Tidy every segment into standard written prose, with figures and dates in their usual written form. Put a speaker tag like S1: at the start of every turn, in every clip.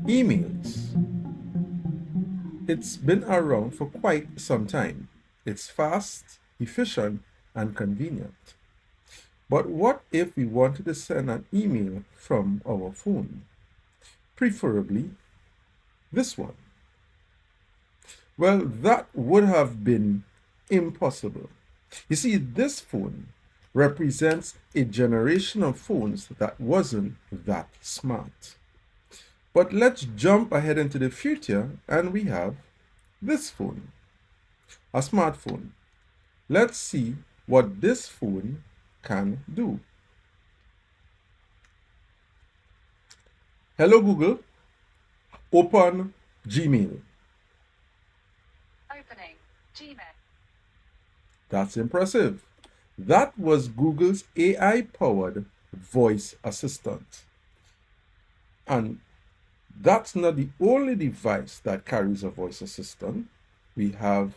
S1: Emails. It's been around for quite some time. It's fast, efficient, and convenient. But what if we wanted to send an email from our phone? Preferably this one. Well, that would have been impossible. You see, this phone represents a generation of phones that wasn't that smart. But let's jump ahead into the future and we have this phone, a smartphone. Let's see what this phone can do. Hello Google, open Gmail.
S2: Opening Gmail.
S1: That's impressive. That was Google's AI-powered voice assistant. And that's not the only device that carries a voice assistant. We have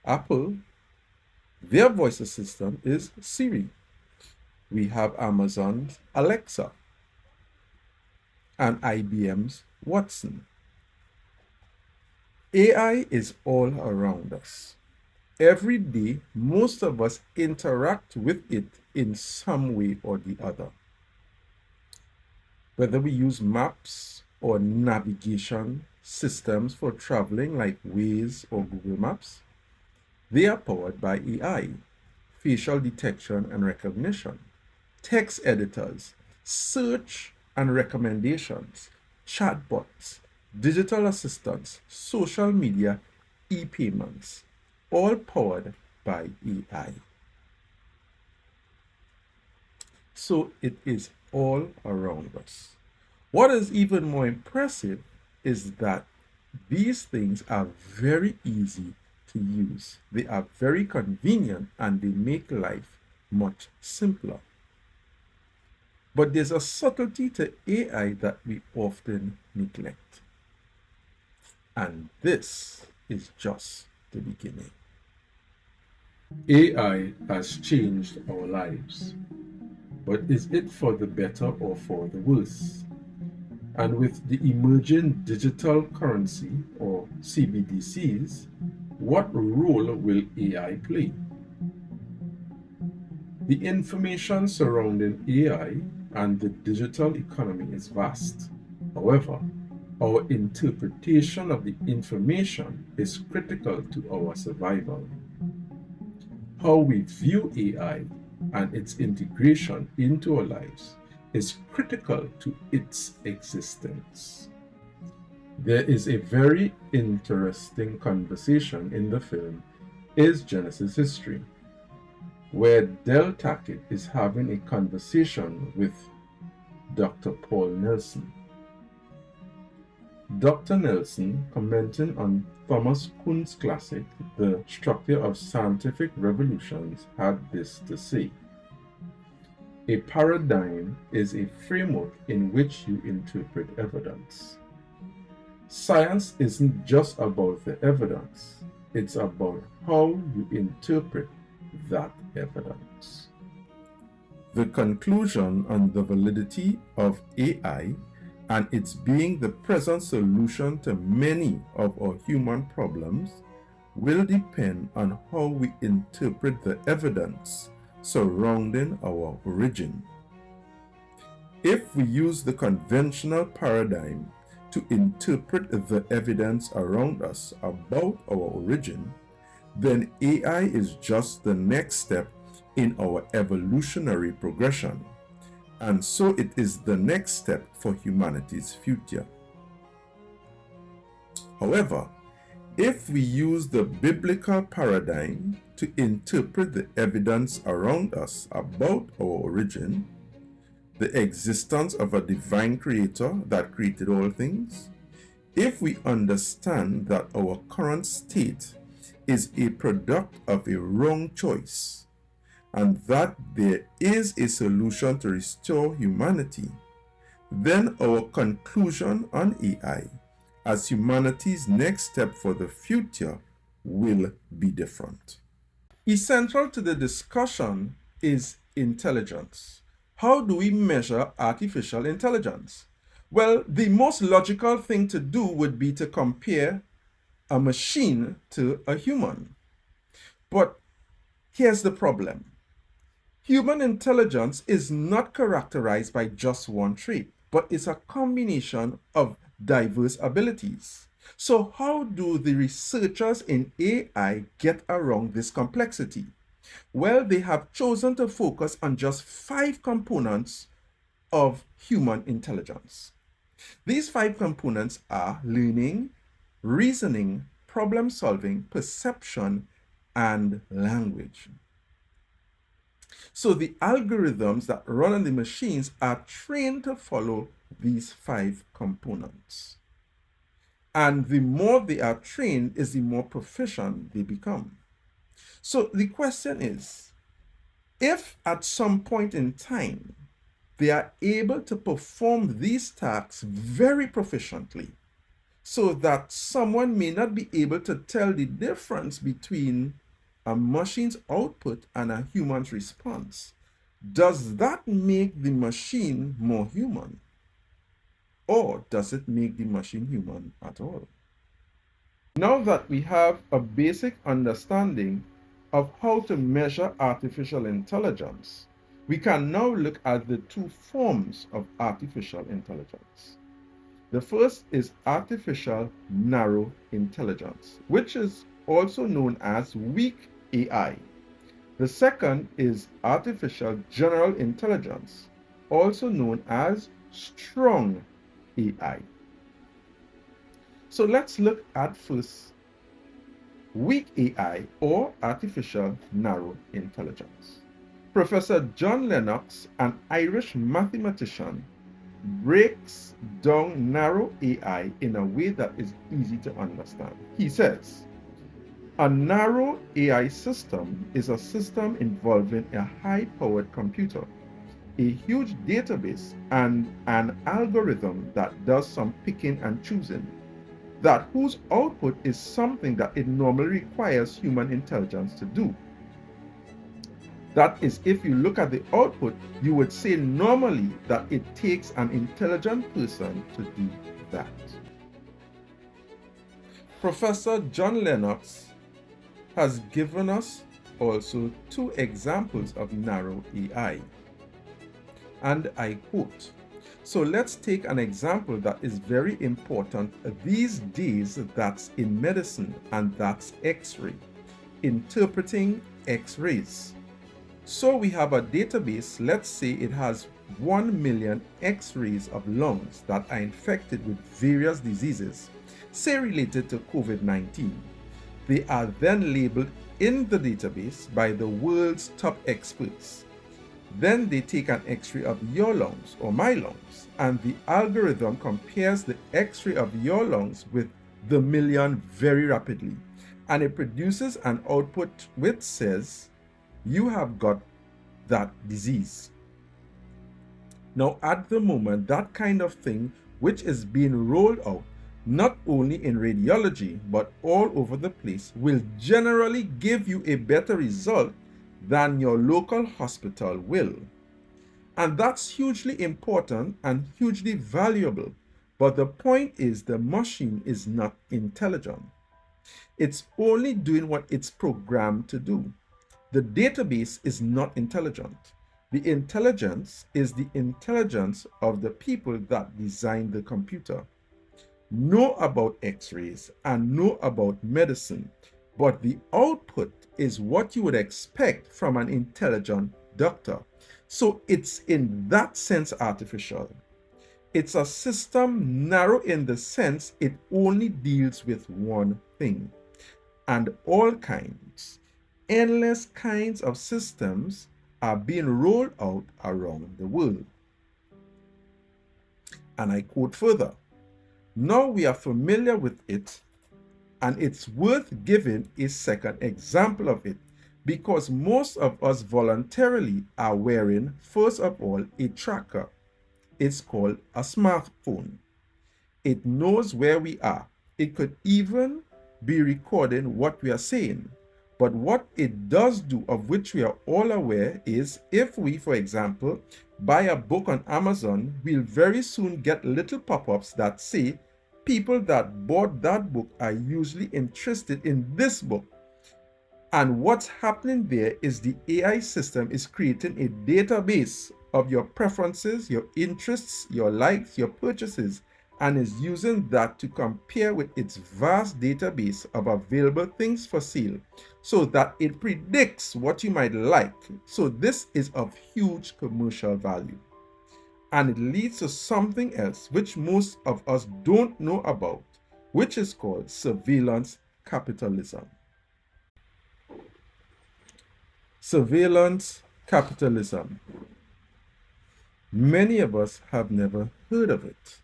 S1: Apple. Their voice assistant is Siri. We have Amazon's Alexa and IBM's Watson. AI is all around us. Every day, most of us interact with it in some way or the other. Whether we use maps or navigation systems for traveling like Waze or Google Maps, they are powered by AI, facial detection and recognition, text editors, search and recommendations, chatbots, digital assistants, social media, e-payments, all powered by AI. So it is all around us. What is even more impressive is that these things are very easy to use. They are very convenient and they make life much simpler. But there's a subtlety to AI that we often neglect. And this is just the beginning. AI has changed our lives. But is it for the better or for the worse? And with the emerging digital currency or CBDCs, what role will AI play? The information surrounding AI and the digital economy is vast. However, our interpretation of the information is critical to our survival. How we view AI and its integration into our lives is critical to its existence. There is a very interesting conversation in the film Is Genesis History, where Del Tackett is having a conversation with Dr. Paul Nelson. Dr. Nelson, commenting on Thomas Kuhn's classic, The Structure of Scientific Revolutions, had this to say. A paradigm is a framework in which you interpret evidence. Science isn't just about the evidence, it's about how you interpret that evidence. The conclusion on the validity of AI and its being the present solution to many of our human problems will depend on how we interpret the evidence surrounding our origin. If we use the conventional paradigm to interpret the evidence around us about our origin, then AI is just the next step in our evolutionary progression. And so it is the next step for humanity's future. However, if we use the biblical paradigm to interpret the evidence around us about our origin, the existence of a divine creator that created all things, if we understand that our current state is a product of a wrong choice, and that there is a solution to restore humanity, then our conclusion on AI as humanity's next step for the future will be different. Essential to the discussion is intelligence. How do we measure artificial intelligence? Well, the most logical thing to do would be to compare a machine to a human. But here's the problem. Human intelligence is not characterized by just one trait, but it's a combination of diverse abilities. So how do the researchers in AI get around this complexity? Well, they have chosen to focus on just 5 components of human intelligence. These 5 components are learning, reasoning, problem solving, perception, and language. So the algorithms that run on the machines are trained to follow these 5 components. And the more they are trained is the more proficient they become. So the question is, if at some point in time they are able to perform these tasks very proficiently, so that someone may not be able to tell the difference between a machine's output and a human's response, does that make the machine more human? Or does it make the machine human at all? Now that we have a basic understanding of how to measure artificial intelligence, we can now look at the 2 forms of artificial intelligence. The first is artificial narrow intelligence, which is also known as weak AI. The second is artificial general intelligence, also known as strong AI. So let's look at first weak AI, or artificial narrow intelligence. Professor John Lennox, an Irish mathematician, breaks down narrow AI in a way that is easy to understand. He says, a narrow AI system is a system involving a high-powered computer, a huge database, and an algorithm that does some picking and choosing, that whose output is something that it normally requires human intelligence to do. That is, if you look at the output, you would say normally that it takes an intelligent person to do that. Professor John Lennox has given us also 2 examples of narrow AI. And I quote, so let's take an example that is very important these days, that's in medicine, and that's X-ray, interpreting X-rays. So we have a database, let's say it has 1 million X-rays of lungs that are infected with various diseases, say related to COVID-19. They are then labeled in the database by the world's top experts. Then they take an X-ray of your lungs or my lungs, and the algorithm compares the X-ray of your lungs with the million very rapidly, and it produces an output which says you have got that disease. Now at the moment, that kind of thing which is being rolled out not only in radiology but all over the place will generally give you a better result than your local hospital will. And that's hugely important and hugely valuable. But the point is, the machine is not intelligent. It's only doing what it's programmed to do. The database is not intelligent. The intelligence is the intelligence of the people that designed the computer, know about X-rays and know about medicine, but the output is what you would expect from an intelligent doctor. So it's in that sense artificial. It's a system narrow in the sense it only deals with one thing. And all kinds, endless kinds of systems are being rolled out around the world. And I quote further, now we are familiar with it, and it's worth giving a second example of it, because most of us voluntarily are wearing, first of all, a tracker. It's called a smartphone. It knows where we are. It could even be recording what we are saying. But what it does do, of which we are all aware, is if we, for example, buy a book on Amazon, we'll very soon get little pop-ups that say people that bought that book are usually interested in this book. And what's happening there is the AI system is creating a database of your preferences, your interests, your likes, your purchases, and is using that to compare with its vast database of available things for sale so that it predicts what you might like. So this is of huge commercial value. And it leads to something else which most of us don't know about, which is called surveillance capitalism. Surveillance capitalism. Many of us have never heard of it.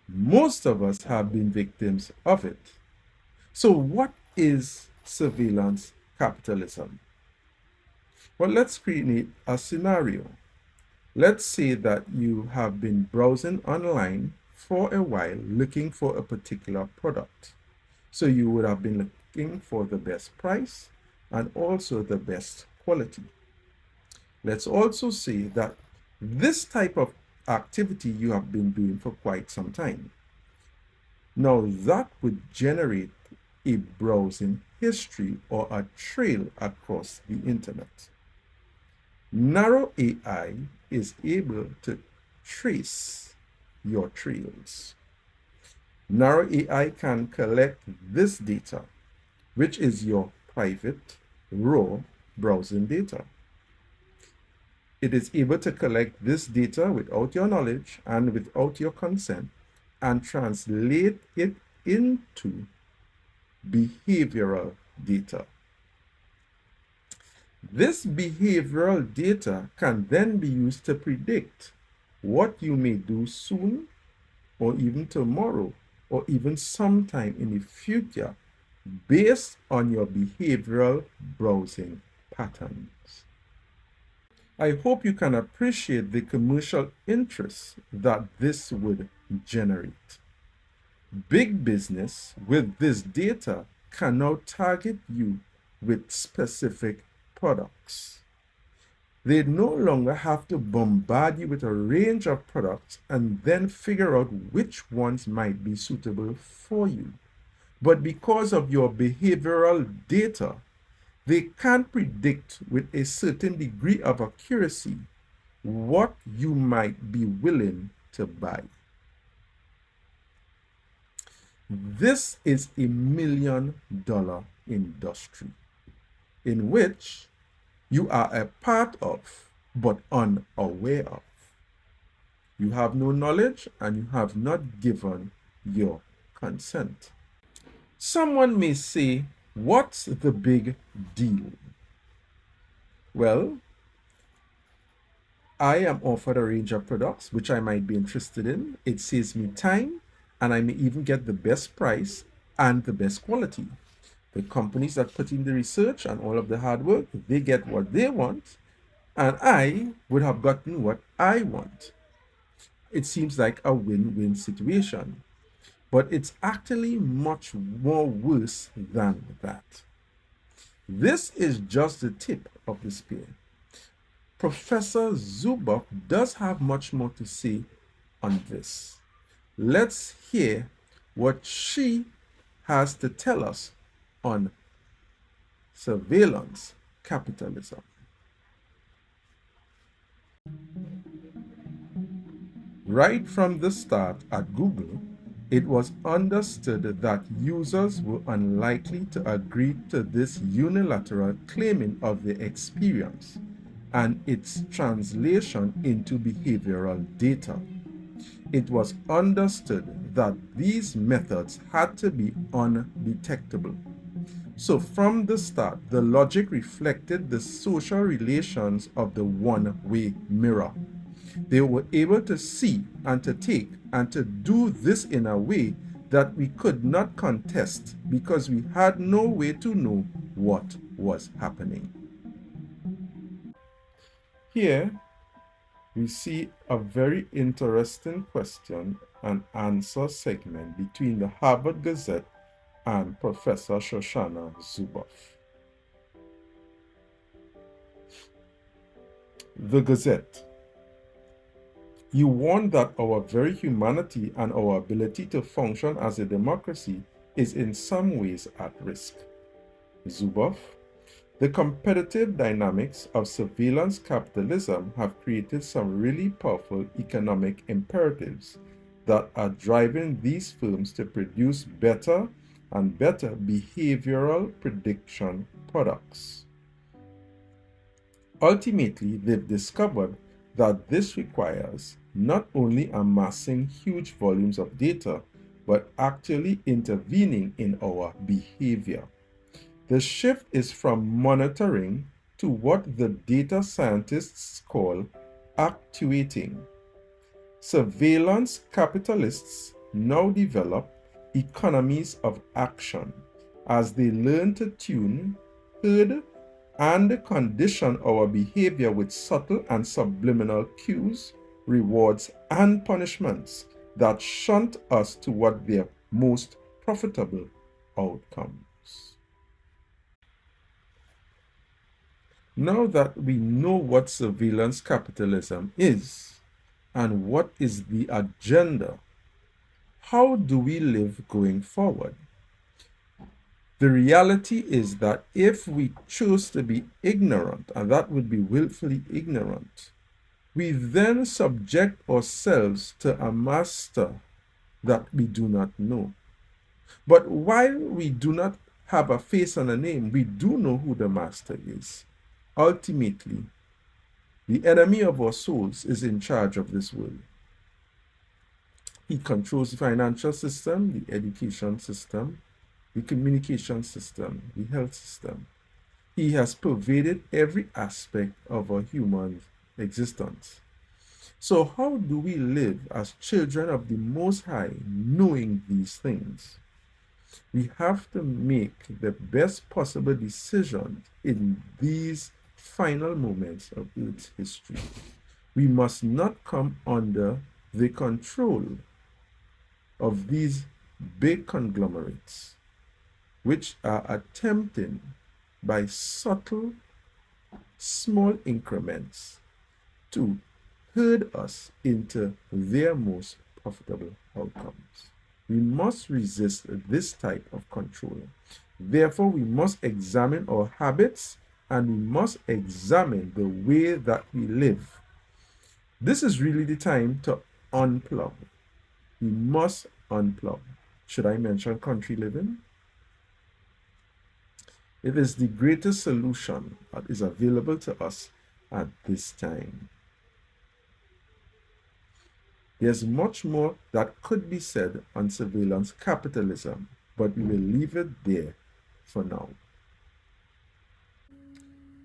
S1: Most of us have been victims of it. So what is surveillance capitalism? Well, let's create a scenario. Let's say that you have been browsing online for a while looking for a particular product. So you would have been looking for the best price and also the best quality. Let's also say that this type of activity you have been doing for quite some time. Now that would generate a browsing history or a trail across the internet. Narrow AI is able to trace your trails. Narrow AI can collect this data, which is your private, raw browsing data. It is able to collect this data without your knowledge and without your consent and translate it into behavioral data. This behavioral data can then be used to predict what you may do soon or even tomorrow or even sometime in the future based on your behavioral browsing patterns. I hope you can appreciate the commercial interest that this would generate. Big business with this data can now target you with specific products. They no longer have to bombard you with a range of products and then figure out which ones might be suitable for you. But because of your behavioral data, they can predict with a certain degree of accuracy what you might be willing to buy. This is $1 million industry in which you are a part of but unaware of. You have no knowledge and you have not given your consent. Someone may say, what's the big deal? Well, I am offered a range of products which I might be interested in. It saves me time and I may even get the best price and the best quality. The companies that put in the research and all of the hard work, they get what they want, and I would have gotten what I want. It seems like a win-win situation, but it's actually much more worse than that. This is just the tip of the spear. Professor Zuboff does have much more to say on this. Let's hear what she has to tell us on surveillance capitalism. Right from the start at Google, it was understood that users were unlikely to agree to this unilateral claiming of the experience and its translation into behavioral data. It was understood that these methods had to be undetectable. So from the start, the logic reflected the social relations of the one-way mirror. They were able to see and to take and to do this in a way that we could not contest because we had no way to know what was happening. Here, we see a very interesting question and answer segment between the Harvard Gazette and Professor Shoshana Zuboff. The Gazette. You warn that our very humanity and our ability to function as a democracy is in some ways at risk. Zuboff. The competitive dynamics of surveillance capitalism have created some really powerful economic imperatives that are driving these firms to produce better and better behavioral prediction products. Ultimately, they've discovered that this requires not only amassing huge volumes of data, but actually intervening in our behavior. The shift is from monitoring to what the data scientists call actuating. Surveillance capitalists now develop economies of action as they learn to tune, herd, and condition our behavior with subtle and subliminal cues, rewards, and punishments that shunt us toward their most profitable outcomes. Now that we know what surveillance capitalism is and what is the agenda, how do we live going forward? The reality is that if we choose to be ignorant, and that would be willfully ignorant, we then subject ourselves to a master that we do not know. But while we do not have a face and a name, we do know who the master is. Ultimately, the enemy of our souls is in charge of this world. He controls the financial system, the education system, the communication system, the health system. He has pervaded every aspect of our human existence. So how do we live as children of the Most High, knowing these things? We have to make the best possible decisions in these final moments of Earth's history. We must not come under the control of these big conglomerates, which are attempting by subtle, small increments to herd us into their most profitable outcomes. We must resist this type of control. Therefore, we must examine our habits and we must examine the way that we live. This is really the time to unplug. We must unplug. Should I mention country living? It is the greatest solution that is available to us at this time. There's much more that could be said on surveillance capitalism, but we will leave it there for now.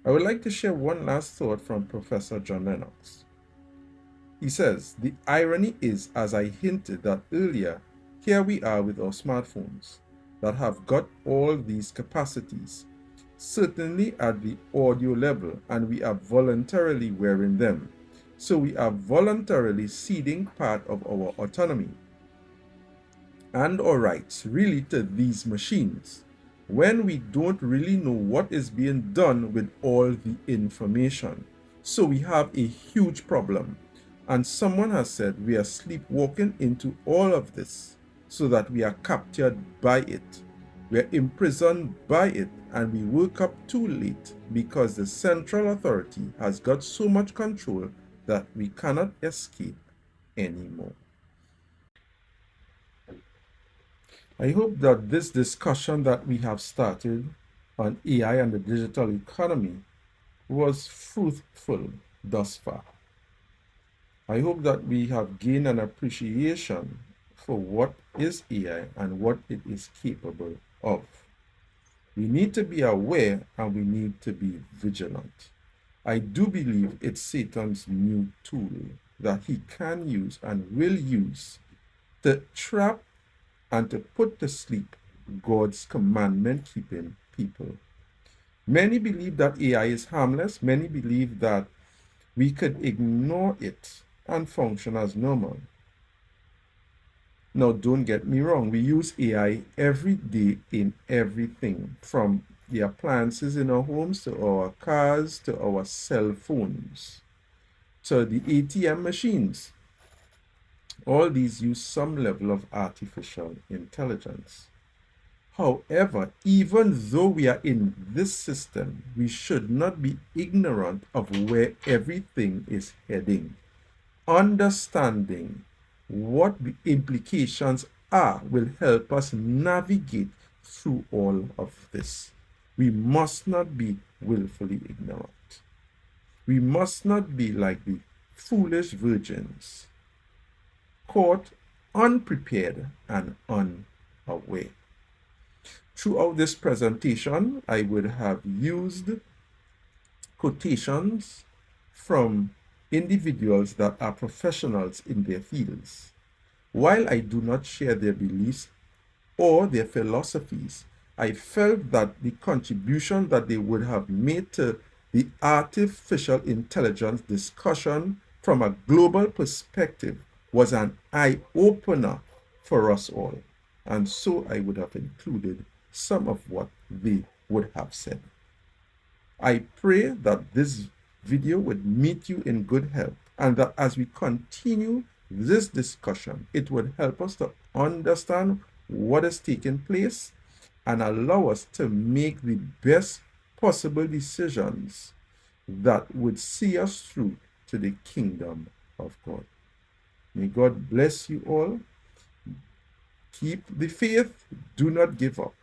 S1: I would like to share one last thought from Professor John Lennox. He says, the irony is, as I hinted that earlier, here we are with our smartphones that have got all these capacities, certainly at the audio level, and we are voluntarily wearing them. So we are voluntarily ceding part of our autonomy and our rights really to these machines when we don't really know what is being done with all the information. So we have a huge problem. And someone has said we are sleepwalking into all of this so that we are captured by it. We are imprisoned by it, and we woke up too late because the central authority has got so much control that we cannot escape anymore. I hope that this discussion that we have started on AI and the digital economy was fruitful thus far. I hope that we have gained an appreciation for what is AI and what it is capable of. We need to be aware and we need to be vigilant. I do believe it's Satan's new tool that he can use and will use to trap and to put to sleep God's commandment-keeping people. Many believe that AI is harmless. Many believe that we could ignore it and function as normal. Now, don't get me wrong. We use AI every day in everything, from the appliances in our homes to our cars to our cell phones. to the ATM machines. All these use some level of artificial intelligence. However, even though we are in this system, we should not be ignorant of where everything is heading. Understanding what the implications are will help us navigate through all of this. We must not be willfully ignorant. We must not be like the foolish virgins, caught unprepared and unaware. Throughout this presentation, I would have used quotations from individuals that are professionals in their fields. While I do not share their beliefs or their philosophies, I felt that the contribution that they would have made to the artificial intelligence discussion from a global perspective was an eye-opener for us all. And so I would have included some of what they would have said. I pray that this video would meet you in good health, and that as we continue this discussion, it would help us to understand what is taking place and allow us to make the best possible decisions that would see us through to the kingdom of God. May God bless you all. Keep the faith. Do not give up.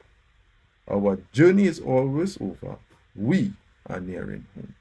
S1: Our journey is always over. We are nearing home.